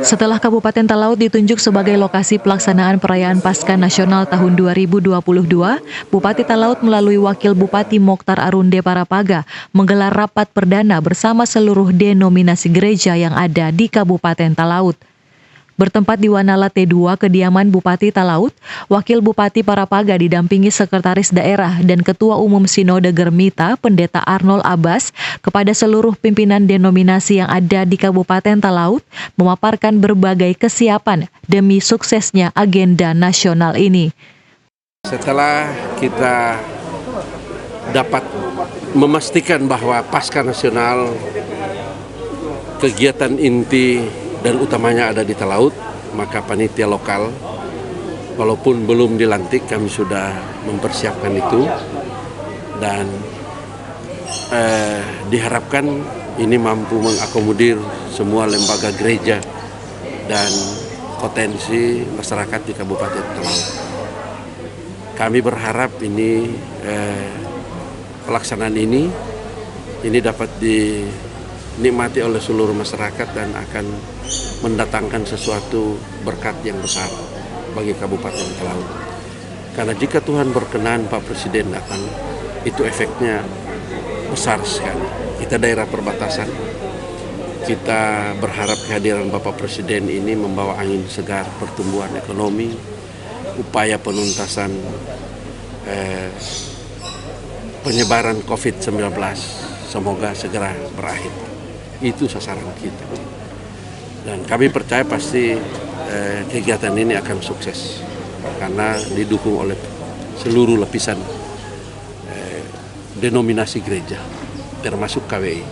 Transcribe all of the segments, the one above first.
Setelah Kabupaten Talaut ditunjuk sebagai lokasi pelaksanaan perayaan Paskah Nasional tahun 2022, Bupati Talaut melalui Wakil Bupati Mokhtar Arunde Parapaga menggelar rapat perdana bersama seluruh denominasi gereja yang ada di Kabupaten Talaut. Bertempat di Wanala T2 kediaman Bupati Talaut, Wakil Bupati Parapaga didampingi Sekretaris Daerah dan Ketua Umum Sinode Germita Pendeta Arnold Abbas kepada seluruh pimpinan denominasi yang ada di Kabupaten Talaut memaparkan berbagai kesiapan demi suksesnya agenda nasional ini. Setelah kita dapat memastikan bahwa Paskah Nasional kegiatan inti dan utamanya ada di Talaut, maka panitia lokal walaupun belum dilantik kami sudah mempersiapkan itu dan diharapkan ini mampu mengakomodir semua lembaga gereja dan potensi masyarakat di Kabupaten Talaut. Kami berharap ini pelaksanaan ini dapat dinikmati oleh seluruh masyarakat dan akan mendatangkan sesuatu berkat yang besar bagi Kabupaten Talaut. Karena jika Tuhan berkenan, Pak Presiden datang, itu efeknya besar sekali. Kita daerah perbatasan, kita berharap kehadiran Bapak Presiden ini membawa angin segar pertumbuhan ekonomi, upaya penuntasan penyebaran COVID-19 semoga segera berakhir. Itu sasaran kita. Dan kami percaya pasti kegiatan ini akan sukses karena didukung oleh seluruh lapisan denominasi gereja, termasuk KWI.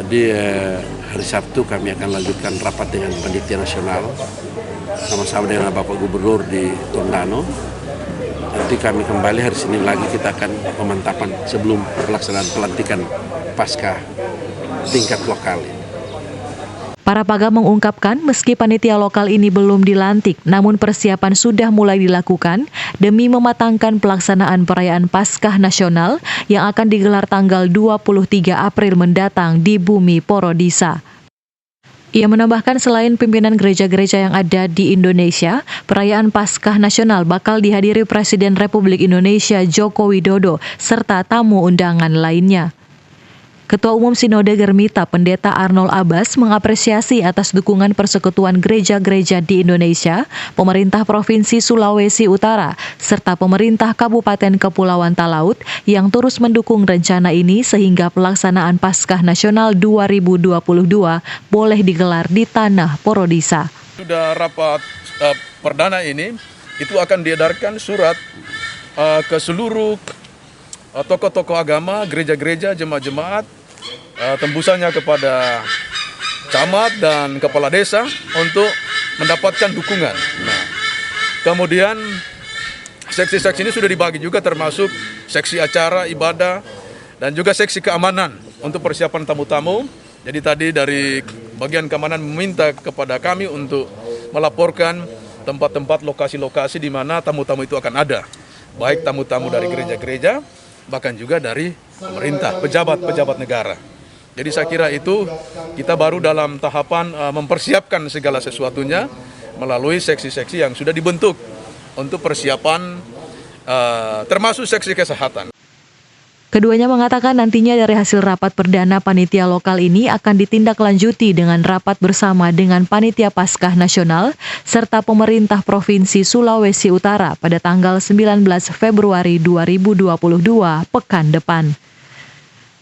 Jadi hari Sabtu kami akan lanjutkan rapat dengan Panitia Nasional sama-sama dengan Bapak Gubernur di Tondano. Nanti kami kembali hari Senin lagi, kita akan pemantapan sebelum pelaksanaan pelantikan Paskah tingkat lokal. Parapaga mengungkapkan meski panitia lokal ini belum dilantik, namun persiapan sudah mulai dilakukan demi mematangkan pelaksanaan perayaan Paskah Nasional yang akan digelar tanggal 23 April mendatang di Bumi Porodisa. Ia menambahkan selain pimpinan gereja-gereja yang ada di Indonesia, perayaan Paskah Nasional bakal dihadiri Presiden Republik Indonesia Joko Widodo serta tamu undangan lainnya. Ketua Umum Sinode Germita Pendeta Arnold Abbas mengapresiasi atas dukungan Persekutuan Gereja-Gereja di Indonesia, pemerintah Provinsi Sulawesi Utara, serta pemerintah Kabupaten Kepulauan Talaut yang terus mendukung rencana ini sehingga pelaksanaan Paskah Nasional 2022 boleh digelar di Tanah Porodisa. Sudah rapat perdana ini, itu akan diedarkan surat ke seluruh tokoh-tokoh agama, gereja-gereja, jemaat-jemaat, tembusannya kepada camat dan kepala desa untuk mendapatkan dukungan. Nah, kemudian seksi-seksi ini sudah dibagi juga termasuk seksi acara, ibadah, dan juga seksi keamanan untuk persiapan tamu-tamu. Jadi tadi dari bagian keamanan meminta kepada kami untuk melaporkan tempat-tempat lokasi-lokasi di mana tamu-tamu itu akan ada. Baik tamu-tamu dari gereja-gereja, bahkan juga dari pemerintah, pejabat-pejabat negara. Jadi saya kira itu kita baru dalam tahapan mempersiapkan segala sesuatunya melalui seksi-seksi yang sudah dibentuk untuk persiapan termasuk seksi kesehatan. Keduanya mengatakan nantinya dari hasil rapat perdana panitia lokal ini akan ditindaklanjuti dengan rapat bersama dengan Panitia Paskah Nasional serta pemerintah Provinsi Sulawesi Utara pada tanggal 19 Februari 2022 pekan depan.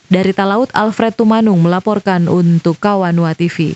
Dari Talaut, Alfred Tumanung melaporkan untuk Kawanua TV.